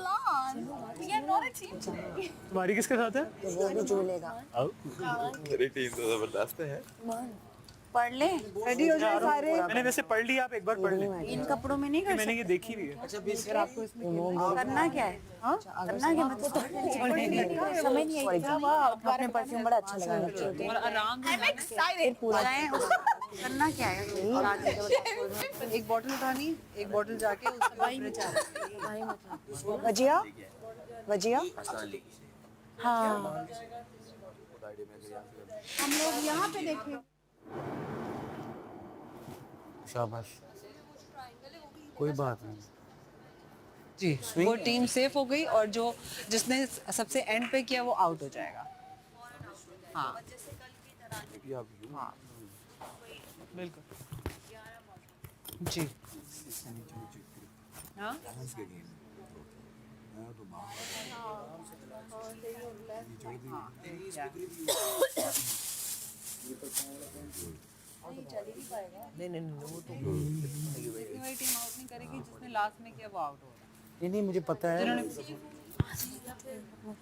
Aslan, we are not a team today. तुम्हारी किसके साथ है? तो वो भी झूलेगा। मेरी टीम तो जबरदस्त है। पढ़ ले। रेडी हो जाए सारे। मैंने वैसे पढ़ लिया, आप एक बार पढ़ लें। इन कपड़ों में नहीं कर मैंने ये सकते। देखी भी है। करना क्या है? करना क्या मतलब? समझ नहीं आई। अपने परफ्यूम बड़ा अच्छा लगा बच्चों को। I'm excited. करना क्या है? एक बॉटल उठानी, एक बॉटल जाके उसके वजिया वजिया हाँ हम लोग यहाँ पे देखें। शाबाश, कोई बात नहीं। जी, वो टीम सेफ हो गई और जो जिसने सबसे एंड पे किया वो आउट हो जाएगा। हाँ हाँ बिल्कुल जी। हाँ नहीं नहीं नहीं वो तो वाली टीम आउट नहीं करेगी, जिसने लास्ट में किया वो आउट होगा। नहीं मुझे पता है।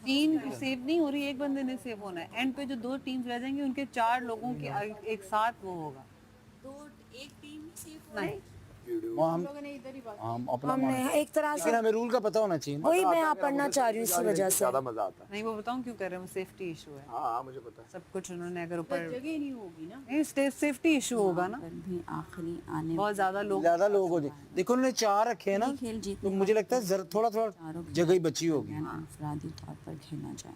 तीन सेव नहीं हो रही, एक बंदे ने सेव होना है। एंड पे जो दो टीम्स रह जाएंगे उनके चार लोगों के एक साथ वो होगा। एक टीम ही सेफ नहीं हम अपना हमने एक तरह से लेकिन हमें रूल का पता होना चाहिए। वही मैं यहाँ पढ़ना चाह रही हूँ इसी वजह से। ज्यादा मजा आता है। नहीं वो बताऊं क्यों कर रहे हैं, सेफ्टी इशू है। हाँ मुझे पता है। सब कुछ उन्होंने अगर ऊपर जगह नहीं होगी ना। नहीं सेफ्टी इशू होगा ना, भी आखिरी आने बहुत ज्यादा लोग। लोग हो जाए। देखो उन्होंने 4 रखे हैं ना, खेल जीत तो मुझे लगता है थोड़ा जगह ही बची होगी। अफरादी तौर पर खेला जाए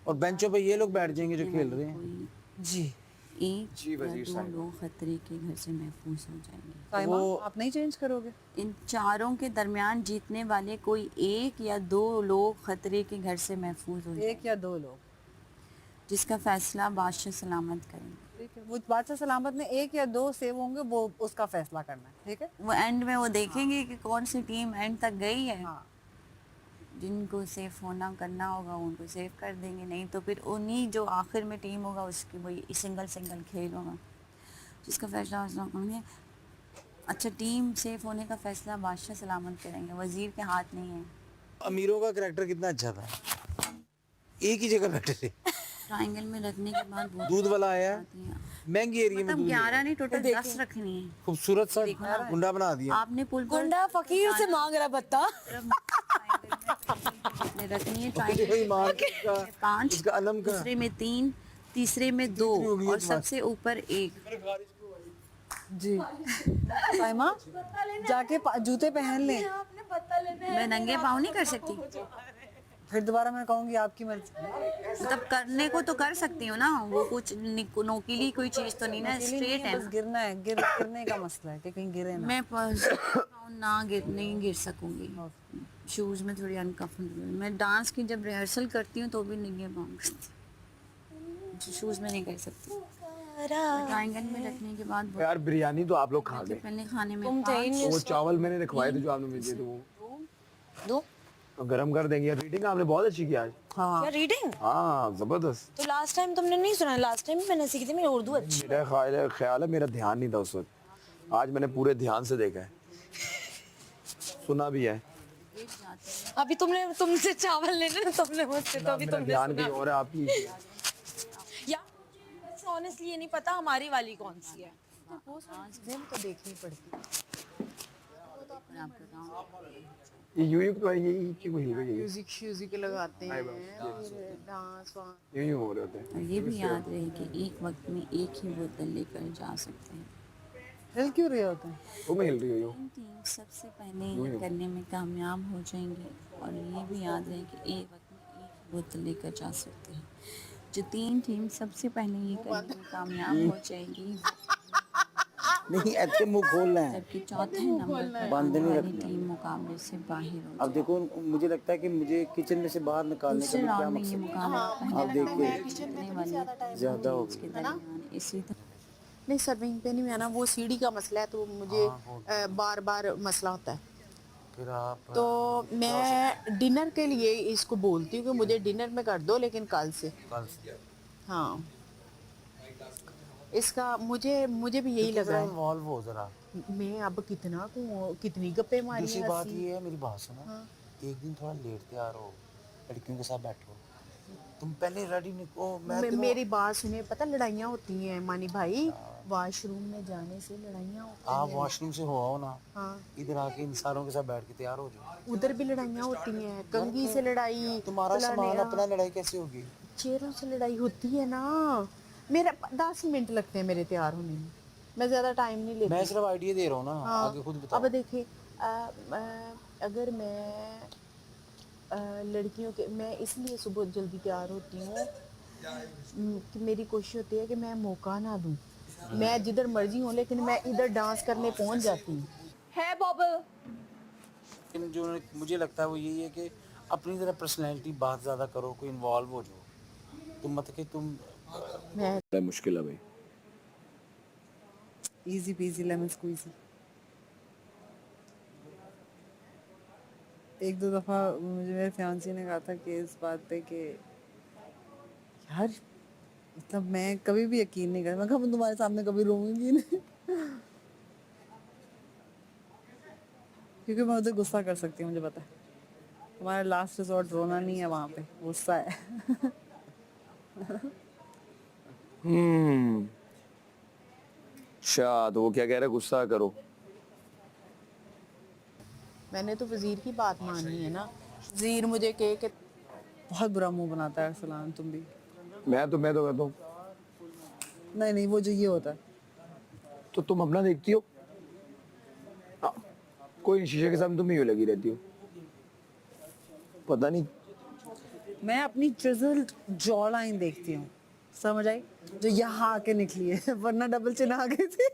और बेंचों पे ये लोग बैठ जाएंगे जो खेल रहे हैं। जी एक या दो लोग खतरे के घर से महफूज हो जाएंगे। साइमा, आप नहीं चेंज करोगे? इन चारों के दरमियान जीतने वाले कोई एक या दो लोग खतरे के घर से महफूज हो जाएंगे, एक या दो लोग, जिसका फैसला बादशाह सलामत करेंगे। ठीक है। वो बादशाह सलामत में एक या दो सेव होंगे, वो उसका फैसला करना है। ठीक है, वो एंड में वो देखेंगे कि कौन सी टीम एंड तक गई है। हाँ जिनको सेफ होना करना होगा उनको सेव कर देंगे, नहीं तो फिर उन्हीं जो आखिर में टीम होगा उसकी वही सिंगल खेल होगा, जिसका फैसला करेंगे। अच्छा, टीम सेफ होने का फैसला बादशाह सलामत करेंगे, वजीर के हाथ नहीं है। अमीरों का करैक्टर कितना अच्छा था, एक ही जगह बैठे थे। ट्रायंगल में रखने के बाद दूध वाला आया, महंगी एरिया में मतलब दूध 11 नहीं, टोटल 10 रखनी है। खूबसूरत सा गुंडा बना दिया। आपने पुल पर गुंडा फकीर से मांग रहा बत्ता। आपने रखनी है पांच इसका अलम का, दूसरे में 3, तीसरे में 2 और सबसे ऊपर 1। जी साइमा, जाके जूते पहन ले। मैं नंगे पाँव नहीं कर सकती, फिर दोबारा मैं कहूँगी आपकी मर्जी। मतलब करने को तो कर सकती हूँ ना, वो कुछ नोकीली कोई चीज तो नहीं ना, स्ट्रेट है बस ना। गिरना है, गिरने का मसला है कि कहीं गिरे ना। मैं नहीं गिर सकूंगी, शूज में थोड़ी अनकंफर्टेबल। मैं डांस की जब रिहर्सल करती हूँ तो भी नंगे पाँव करती, शूज में नहीं कर सकती। ट्रायंगल में रखने के बाद यार बिरयानी तो आप लोग खा गए। पहले खाने में तुम थे ही नहीं। वो चावल मैंने रखवाए थे जो आपने मुझे दिए थे, वो दो तो गरम कर देंगे। रीडिंग आपने बहुत अच्छी की आज। हाँ क्या रीडिंग? हाँ जबरदस्त। तो लास्ट टाइम तुमने नहीं सुना? लास्ट टाइम मैंने सीखी थी, मेरी उर्दू अच्छी। मेरा ख्याल है, मेरा ध्यान नहीं था उस वक्त। आज मैंने पूरे ध्यान से देखा है, सुना भी है। अभी तुमसे चावल लेने ना, तुमने मुझसे तो अभी मेरा तुमने ध्यान सुना। कहीं और है आपकी। यार ऑनेस्टली ये नहीं पता हमारी वाली कौन सी है। तो देखनी पड़ती। ये यूं तो है, ये क्यों हिल रही है? म्यूजिक लगाते हैं, डांस यूं हो रहे होते हैं। और ये भी याद रहे कि एक वक्त में एक ही बोतल लेकर जा सकते हैं। हिल क्यों रहे होते हैं? वो मैं हिल रही हूँ। टीम सबसे पहले ये करने में कामयाब हो जाएंगे, और ये भी याद रहे कि एक वक्त में एक ही बोतल लेकर जा सकते हैं। जो 3 टीम सबसे पहले ये करने में कामयाब हो जाएंगी, नहीं ऐसे मुंह खोलना है, जबकि चौथे नंबर पर बंद नहीं वाली रखना। टीम मुकाबले से बाहर हो अब देखो मुझे लगता है कि मुझे किचन में से बाहर निकालने का दूसरे भी क्या राउंड में ये मकसद मुकाबला आप पहले देखिए जीतने वाले ज्यादा हो के दरमियान इसी तरह नहीं सर्विंग पे नहीं आना, वो सीढ़ी का मसला है, तो मुझे बार बार मसला होता है। फिर आप तो मैं डिनर के लिए इसको बोलती हूँ कि मुझे डिनर में कर दो, लेकिन कल से। हाँ इसका मुझे भी यही लग रहा है। इन्वॉल्व हो जरा। मैं अब कितनी गप्पे मारी दूसरी हैं, बात हंसी। ये है, मेरी बात सुनो, एक दिन थोड़ा लेट तैयार हो, लड़कियों के साथ बैठो, तुम पहले रेडी नहीं हो। मेरी बात सुनिए, पता लड़ाइयाँ होती हैं मानी भाई, वॉशरूम में जाने से लड़ाइयाँ होती आप हैं। वॉशरूम से हो आओ ना, हाँ, इधर आके इन सारों के साथ बैठ के तैयार हो जाओ। उधर भी लड़ाइयाँ होती हैं, कंघी से लड़ाई, तुम्हारा फलाने सामान यहाँ। अपना, लड़ाई कैसे होगी? चेहरों से लड़ाई होती है ना। मेरा 10 मिनट लगते हैं मेरे तैयार होने में, मैं ज़्यादा टाइम नहीं लेती। मैं सिर्फ आइडिया दे रहा हूँ ना, हाँ, आगे खुद बताओ। अब देखिए, अगर मैं लड़कियों के, मैं इसलिए सुबह जल्दी तैयार होती हूँ कि मेरी कोशिश होती है कि मैं मौका ना दूँ। मैं जिधर मर्जी हूँ, लेकिन मैं इधर डांस करने पहुँच जाती हूँ। है बॉबल। लेकिन जो मुझे लगता है वो यही है कि अपनी तरह पर्सनैलिटी बात ज़्यादा करो, कोई इन्वॉल्व हो जाओ। तुम मत कि तुम मैं मुश्किल है भाई। Easy peasy lemon squeezy. एक दो दफ़ा मुझे मेरे फियांसी ने कहा था कि इस बात पे कि यार मतलब मैं कभी भी यकीन नहीं करता, मैं कहा मैं तुम्हारे सामने कभी रोऊंगी नहीं क्योंकि मैं उधर गुस्सा कर सकती हूँ, मुझे पता है। तुम्हारा लास्ट रिजॉर्ट रोना नहीं है, वहाँ पे गुस्सा है अच्छा, तो वो क्या कह रहे, गुस्सा करो। मैंने तो वजीर की बात माननी है ना। वजीर मुझे कहे कि बहुत बुरा मुंह बनाता है अरसलान, तुम भी। मैं तो कहता हूँ, नहीं नहीं, वो जो ये होता है। तो तुम अपना देखती हो? हाँ, कोई नहीं, शीशे के सामने तुम ही लगी रहती हो। पता नहीं, मैं अपनी ट्रिजल जॉ लाइन देखती हूँ, समझ आई, जो यहाँ आके निकली है वरना डबल चिन आ गई थी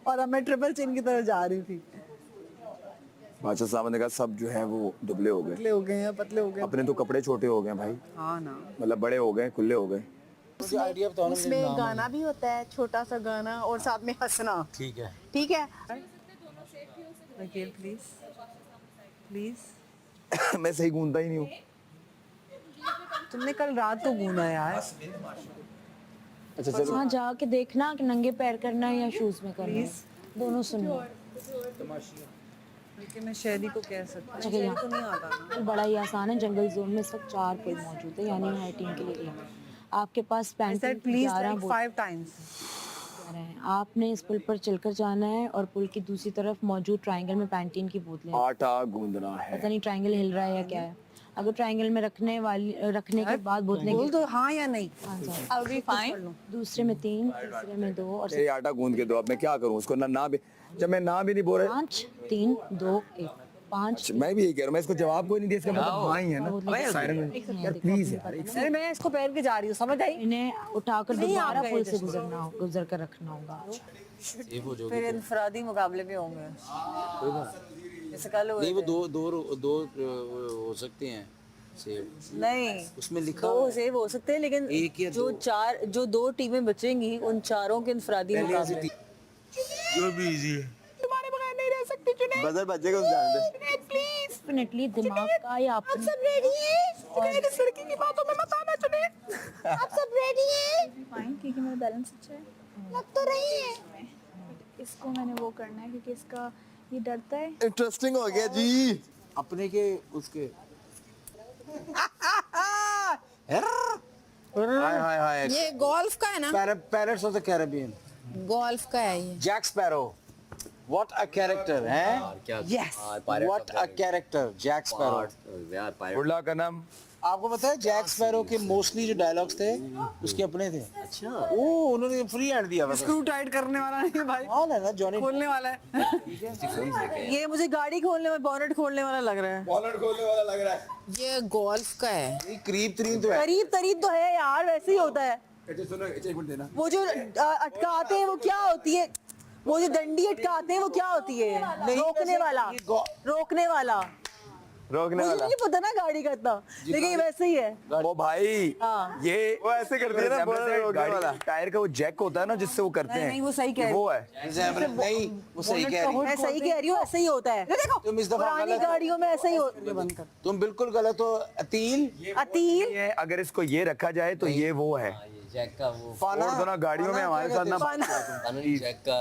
और अब मैं ट्रिपल चिन की तरफ जा रही थी। बादशाह साहब ने कहा सब जो है वो दुबले हो गए, पतले हो गए हैं, पतले हो गए। अपने तो कपड़े छोटे हो गए भाई, हाँ ना, मतलब बड़े हो गए, खुले हो गए। मुझे आइडिया बताओ ना। उसमें गाना भी होता है, छोटा सा गाना, और साथ में हंसना। ठीक है। ठीक है। अकेल प्लीज प्लीज। मैं सही गूंजता ही नहीं हूँ। तुमने कल रात को गूंदा यार। अच्छा चलो, वहाँ जाके देखना कि नंगे पैर करना है या शूज में करना है, दोनों सुनना। लेकिन मैं शहरी को कह सकती हूँ, जगह शहरी यहाँ को नहीं आता ना। पुल बड़ा ही आसान है। जंगल जोन में इस वक्त 4 पुल मौजूद है, यानी हर टीम के लिए एक। आपके पास I said पैंतीन please 11 like 5 times. बोतलें हैं। आपने इस पुल पर चलकर जाना है और पुल की दूसरी तरफ मौजूद ट्रायंगल में पैंटीन की बोतलें हैं। आटा गूंदना है। पता नहीं ट्रायंगल हिल रहा है या क्या है। अगर ट्रायंगल में रखने के बाद बोतलें बोल दो हाँ या नहीं। I'll be fine। दूसरे में 3, तीसरे में 2 और ये आटा गूंद के दो, अब मैं क्या करूँ उसको, ना भी, जब मैं ना भी नहीं बोल रहा। 5 3 2 1 5। मैं भी यही कह रहा हूँ, मैं इसको जवाब कोई नहीं दिया, इसका मतलब हाँ ही है ना। साइड में यार प्लीज यार, अरे मैं इसको पैर के जा रही हूँ, समझ आई। इन्हें उठाकर दोबारा पुल से गुजर कर रखना होगा। फिर इनफरादी मुकाबले भी होंगे। जैसे कल हुए नहीं, वो थे। दो हो सकते हैं सेब। नहीं, उसमें लिखा दो सेव हो सकते हैं, लेकिन एक या जो 2 टीमें बचेंगी उन चारों के इनफरादी मुकाबले। जो भी इजी है। तुम्हारे बगैर नहीं रह सकती जुनैद। बजर बजेगा उस जान दे। प्लीज। डेफिनेटली दिमाग का या आप सब रेडी हैं? जुनैद इस लड़की की बातों में मत आना जुनैद। आप सब रेडी हैं? फाइन, क्योंकि मेरा बैलेंस अच्छा है। लग तो रही है। इसको मैंने वो करना है क्योंकि इसका ये डरता है। इंटरेस्टिंग हो गया जी। अपने के उसके हाय हाय हाय। ये गोल्फ का है ना? Pirates of the Caribbean. Golf का है ये। Jack Sparrow. What a character है? Yes. What a character, Jack Sparrow. उड़ला का नाम आपको पता है जैक स्पैरो के मोस्टली जो डायलॉग्स थे उसके अपने थे। अच्छा। ओ, उन्होंने फ्री हैंड दिया बस। स्क्रू टाइट करने वाला नहीं भाई, हाँ ना, जॉनी खोलने वाला है। ये मुझे गाड़ी खोलने में बोनेट खोलने वाला लग रहा है। बॉलर खोलने वाला लग रहा है। ये गोल्फ का है। करीब तरीन तो है। करीब तरीब तो है यार, वैसे ही होता है। अच्छा सुनो, एक मिनट देना। वो जो अटकाते हैं वो क्या होती है, वो जो डंडी अटकाते हैं वो क्या होती है? रोकने वाला, रोकने वाला। रोकने मुझे वाला नहीं पता ना गाड़ी का इतना, लेकिन ये वैसे ही है। वो भाई हाँ। ये वो ऐसे करते हैं ना, रोकने वाला टायर का वो जैक होता है ना जिससे वो करते हैं। नहीं, वो सही कह रहे हो। वो है। नहीं, वो सही कह रही मैं सही कह रही हूँ, ऐसे ही होता है। देखो तुम इस दफा पुरानी गलत हो। गाड़ियों में ऐसे ही होता है। तुम बिल्कुल गलत हो। अतील अतील ये अगर इसको ये रखा जाए तो ये वो है। जैक का वो फाना। और दोनों गाड़ियों में हमारे साथ ना, कानूनी जैक का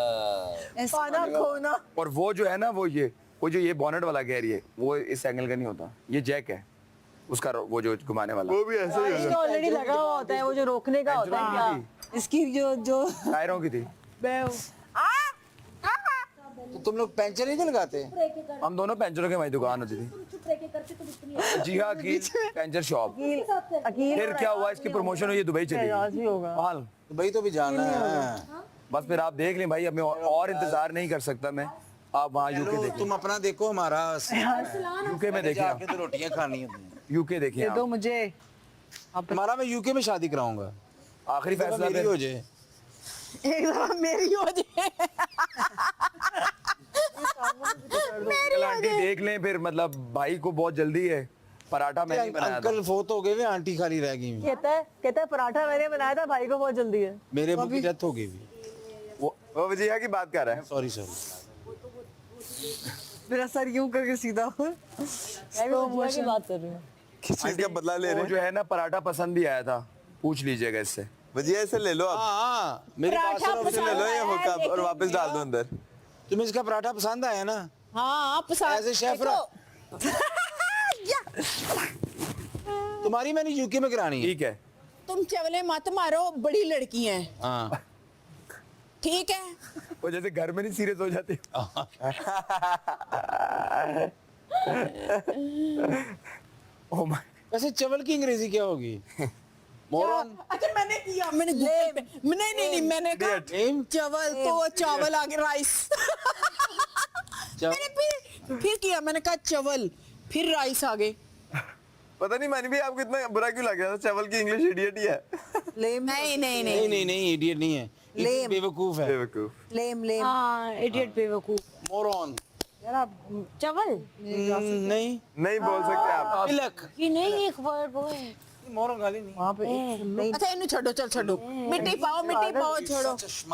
पाना खोना। और वो जो है ना वो ये वो जो ये बॉनेट वाला कह रही है वो इस एंगल का नहीं होता, ये जैक है उसका, वो जो घुमाने वाला वो भी ऐसे ही होगा। ऑलरेडी लगा हुआ होता है, वो जो रोकने का होता है क्या? इसकी जो टायरों की थी। तो तुम लोग पंचर नहीं लगाते? हम दोनों पेंचरों की हमारी दुकान होती थी। जी हाँ, अकील पेंचर शॉप। फिर क्या हुआ, इसकी प्रमोशन हुई, दुबई चली गई। हाल दुबई तो भी जाना है। बस फिर आप देख लें भाई, अब मैं और इंतजार नहीं कर सकता मैं। आप वहाँ यूके चलो, देखिए, तुम अपना देखो, हमारा यूके में देखिए, जाके तो रोटियां खानी होती हैं। यूके देखिए दे दो आप। मुझे। तुम्हारा मैं यूके में शादी कराऊंगा, आखिरी फैसला मेरी फिर हो जाए। एक दफा मेरी हो जाए। अंकल आंटी देख लें फिर, मतलब भाई को बहुत जल्दी है। पराठा मैंने बनाया था। अंकल फोत हो गए वे, आंटी खाली रह गई। कहता है पराठा मैंने बनाया था, भाई को बहुत जल्दी है। मेरे अबू की डेथ हो गई भी। वो वजीहा की बात कर रहा है। Sorry sorry. मेरा सर यूं करके सीधा हो। मैं की बात कर रही हूँ। किस चीज का बदला ले वो रहे जो है ना, पराठा पसंद भी आया था, पूछ लीजिएगा इससे। हैं? वजीहा इसे ले लो आप, हाँ, मेरी बात सुनो। इसे ले लो ये हुक्का और वापस डाल दो अंदर। तुम्हें इसका पराठा पसंद आया ना? हाँ पसंद। एज ए शेफ तुम्हारी मैंने यूके में करानी है। ठीक है, तुम चवले मत मारो, बड़ी लड़की हैं, हाँ। ठीक है? वो जैसे घर में नहीं सीरियस हो जाते। ओह माय, वैसे चवल की अंग्रेजी क्या होगी? मोरन। अच्छा मैंने किया, मैंने गूगल पे, नहीं मैंने कहा नेम? चावल तो चावल आगे राइस। मैंने फिर किया, मैंने कहा चावल, फिर राइस आगे। पता नहीं मानी भी आपको इतना बुरा क्यों लग रहा था? चावल की इंग्लिश इडियट ही है। नहीं नहीं इडियट नहीं है, लेम। बेवकूफ है। बेवकूफ। लेम हाँ इडियट बेवकूफ। मोरन। यार आप चावल नहीं नहीं बोल सकते आप। तिलक। ये नहीं, एक वर्ड वो है मोरन गाली नहीं। वहाँ पे नहीं। अच्छा इन्हें छोड़ो, चल छोड़ो, मिट्टी पाओ छोड़ो।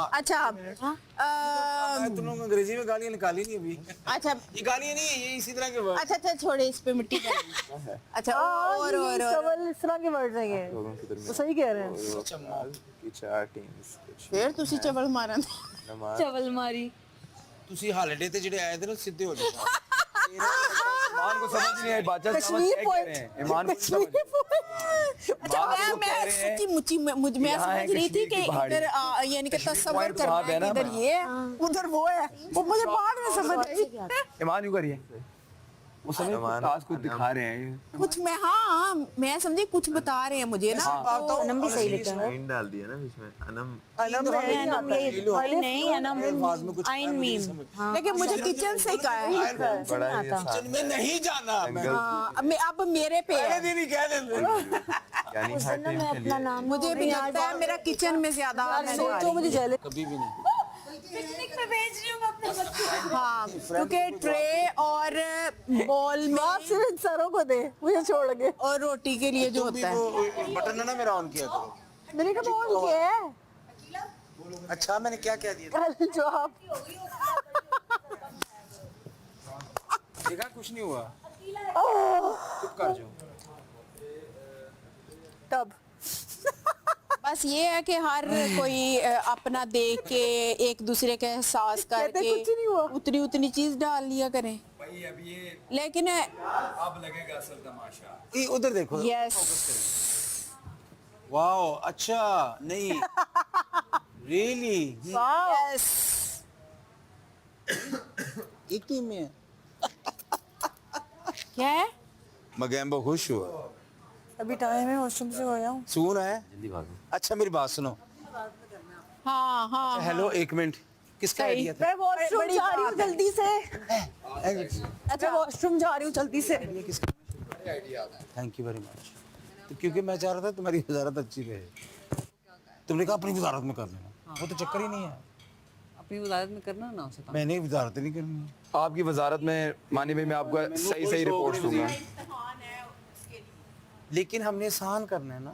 अच्छा तुम लोग अंग्रेजी में गालियां निकाली नहीं अभी। अच्छा ये गालियां नहीं है, ये इसी तरह के वर्ड। अच्छा छोड़े, इस पे मिट्टी डालो। अच्छा और चावल इस तरह के वर्ड हैं ये। तो सही कह रहे हैं। की चार टीम्स कुछ फिर तुसी चावल मारा। चावल मारी। ਤੁਸੀਂ ਹਾਲੀਡੇ ਤੇ ਜਿਹੜੇ ਆਏ थे ना सीधे हो जाओ। ईमान को समझ नहीं आई बात, समझ क्या कह रहे हैं? ईमान को समझ अच्छा मैं सच्ची मुच्ची मैं समझ रही थी कि इधर यानी कि तस्वीर कर रहे हैं, इधर ये है, उधर वो है, वो मुझे बाद में समझ आई। ईमान यूं करिए, वो समझ टास्क को दिखा रहे हैं। कुछ मैं मैं समझी कुछ बता रहे हैं मुझे ना। अनम भी सही लिखा है। इन डाल दिया ना बीच में। अनम नहीं अनम आइन मीम। लेकिन मुझे किचन से कहा है। बड़ा ही आसान मैं नहीं जाना। अब मेरे पे है। नहीं कह दे। यानी हर टीम के लिए मुझे भी लगता है मेरा किचन में ज्यादा मुझे जले कभी भी नहीं। पिकनिक पे भेज रही हूँ मैं अपने बच्चों को। हाँ क्योंकि ट्रे और बॉल में सिर्फ सरों को दे, मुझे छोड़ के। और रोटी के लिए जो होता है। बटन ना मेरा ऑन किया करो। मैंने कहा बोल के है। अच्छा मैंने क्या कह दिया? कल जो आप देखा कुछ नहीं हुआ। चुप कर जाओ। तब बस ये है कि हर कोई अपना देख के एक दूसरे के एहसास करके कुछ नहीं हुआ। उतनी चीज डाल लिया करें। लेकिन अब लगेगा असल तमाशा। उधर देखो। यस वाओ अच्छा नहीं रियली यस एक टीम में है। क्या है? मगैम्बो खुश हुआ। अभी टाइम है, वॉशरूम से हो जाऊं। सुन है जल्दी भागो। अच्छा मेरी बात सुनो। हाँ हेलो एक मिनट, किसका आइडिया था? मैं वॉशरूम जा रही हूँ जल्दी से। अच्छा वॉशरूम जा रही हूँ जल्दी से। Thank you very much. तो क्योंकि मैं चाह रहा था तुम्हारी वजारत अच्छी रहे, तुमने कहा अपनी वजारत में कर लेना। वो तो चक्कर ही नहीं है। अपनी वजारत में करना ना उसे। मैंने वजारत नहीं करनी। आपकी वजारत में मानी भाई मैं आपको सही रिपोर्ट दूंगा। लेकिन हमने आसान करना है ना,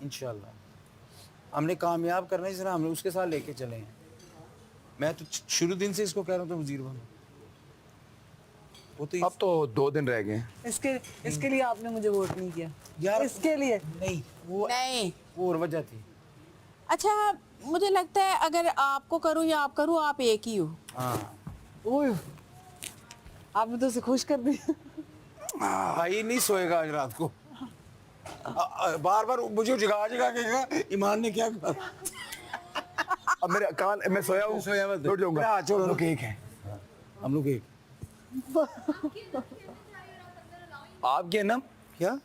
इंशाल्लाह हमने कामयाब करना है, इसलिए हमने उसके साथ लेके चले हैं। मैं तो शुरू दिन से इसको कह रहा हूँ तो वजीर बनो। वो तो अब तो 2 दिन रह गए। इसके लिए आपने मुझे वोट नहीं किया यार इसके लिए। नहीं वो और वजह थी। अच्छा मुझे लगता है अगर आपको करूँ या आप करूँ, आप एक ही हो। हाँ ओह आपने तो उसे खुश कर दिया। भाई नहीं सोएगा आज रात को। बार बार मुझे जगा जगा के कहा ईमान ने क्या कहा। अब मेरे कान मैं सोया हूँ, सोया मत। लौट जाऊंगा। हाँ, छोड़ो। हम लोग एक हैं। हम लोग एक। आपके नाम क्या?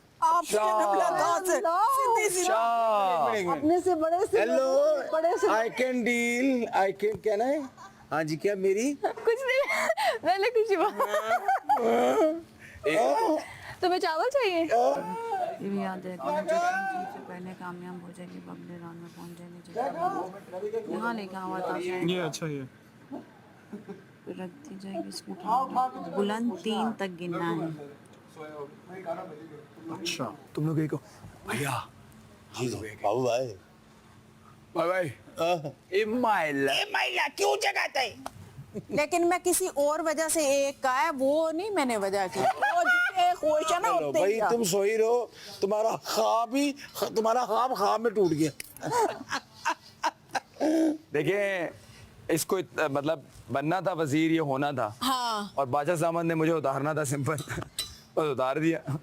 अपने से बड़े से हेलो, बड़े से I can deal, I can, क्या ना है? हाँ जी, क्या मेरी? कुछ नहीं, मैंने कुछ ही तुम्हें चावल चाहिए? ये भी याद रखना जो 3 चीज़ से पहले कामयाब हो जाएगी वो अगले राउंड में पहुंच जाएगी। यहाँ लेकर आवा था ये अच्छा ये फिर रखती जाएगी स्कूटर बुलंद 3 तक गिनना है। अच्छा तुम लोग एक हो भैया। जी बाबू भाई। Bye bye. महिला क्यों जगाता है? लेकिन मैं किसी और वजह से एक का है, वो नहीं मैंने वजह की। वो जितने खुश है ना चलो उतने भाई, ही का। तुम सो ही रहो। तुम्हारा ख्वाब में टूट गया। देखिए इसको मतलब बनना था वजीर, ये होना था। हाँ। और बादशाह साहब ने मुझे उतारना था, सिंपल बस उतार दिया।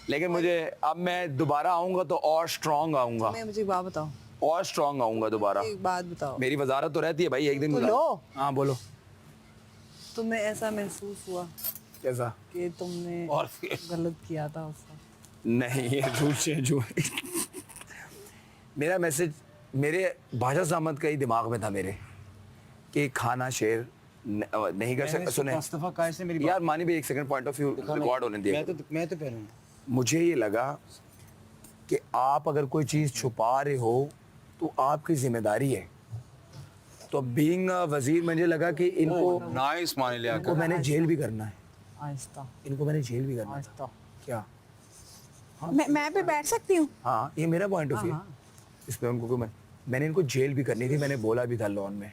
लेकिन मुझे अब मैं दोबारा आऊंगा तो और स्ट्रांग आऊंगा, मैं मुझे एक बात बताओ, और स्ट्रांग आऊंगा दोबारा। एक बात बताओ, मेरी वजारत तो रहती है भाई, एक दिन बोलो। गुजार- हाँ बोलो। तुम्हें ऐसा महसूस हुआ कैसा? कि तुमने और गलत किया था उसका? नहीं ये झूठ से झूठ। मेरा मैसेज मेरे बादशाह साहब का ही दिमाग में था मेरे, कि खाना शेयर नहीं कर सकता। सुने मुस्तफा काय से मेरी यार मानी भाई, एक second, point of view record होने दिया। मैं तो पहले मुझे ये लगा कि आप अगर कोई चीज़ छुपा रहे हो तो आपकी जिम्मेदारी है। तो बीइंग वजीर मुझे लगा कि इनको नाइस मान लिया इनको मैंने जेल भी करना है, आहिस्ता इनको मैंने जेल भी करना है। आहिस्ता। क्या? मैं भी बैठ सकती हूँ? हाँ ये मेरा पॉइंट ऑफ व्यू। इसमें उनको मैंने इनको जेल भी करनी थी, मैंने बोला भी था लॉन में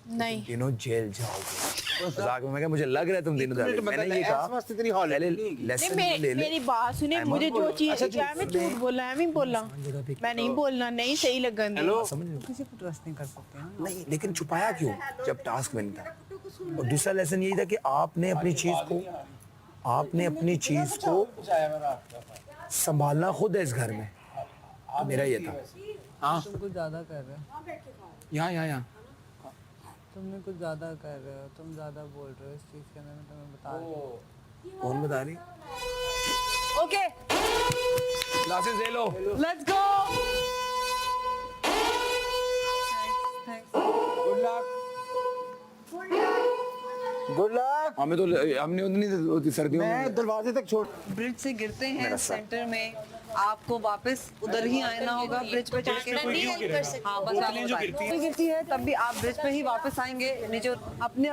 नहीं। तीनों जेल जाओगे। मजाक में मैं कहा मुझे लग रहा है तुम तीनों जाओगे। मैंने ये कहा इतनी हॉल पहले नहीं, लेसन ले ले। मेरी बात सुने, मुझे जो चीज चाहे मैं झूठ बोला है, मैं बोला, मैं नहीं बोलना, नहीं सही लगन दे। समझ रहे हो? किसी को ट्रस्ट नहीं कर सकते हैं। नहीं लेकिन छुपाया क्यों जब टास्क बनता है? और दूसरा लेसन यही था कि आपने अपनी चीज को संभालना खुद है इस घर में। तो मेरा ये था। हाँ तुम कुछ ज्यादा कर रहे हो, यहाँ तुमने कुछ ज्यादा कर रहे हो, तुम ज्यादा बोल रहे हो इस चीज के अंदर, मैं तुम्हें बता रही हूँ। कौन बता रही? ओके, ग्लासेस ले लो। Let's go. Good luck. हमें तो हमने उतनी होती सर्दियों में। मैं दरवाजे तक छोड़। ब्रिज से गिरते हैं सेंटर में, आपको वापस उधर ही आना होगा ब्रिज पे चढ़ के। हाँ बस आप गिरती है तब भी आप ब्रिज पे ही वापस आएंगे नीचे अपने